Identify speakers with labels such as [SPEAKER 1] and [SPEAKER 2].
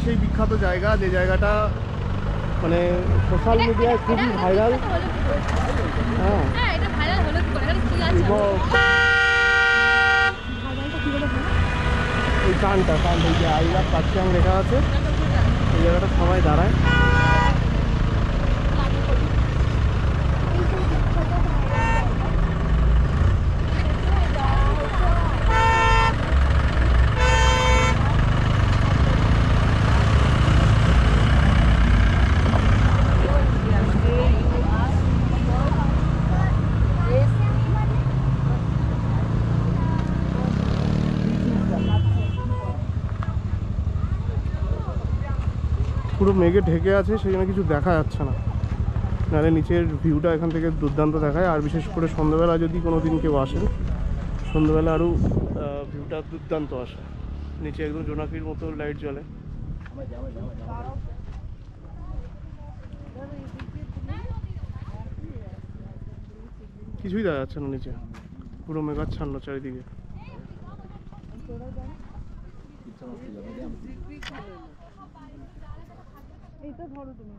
[SPEAKER 1] সেই বিখ্যাত জায়গা, যে জায়গাটা মানে সোশ্যাল মিডিয়ায় খুবই ভাইরাল। হ্যাঁ, এই টানটা এই যে আই লাভ কার্শিয়াং লেখা আছে, এই জায়গাটা সবাই দাঁড়ায়। পুরো মেঘে ঢেকে আছে, সেই জন্য কিছু দেখা যাচ্ছে না, নাহলে নিচের ভিউটা এখান থেকে দুর্দান্ত দেখায়। আর বিশেষ করে সন্ধ্যাবেলা যদি কোনো দিন কেউ আসেন, সন্ধ্যাবেলা আরও ভিউটা দুর্দান্ত আসে। নিচে একদম জোনাকির মতো লাইট জ্বলে। কিছুই দেখা যাচ্ছে না নিচে, পুরো মেঘাচ্ছন্ন চারিদিকে। এইটা ধরো তুমি।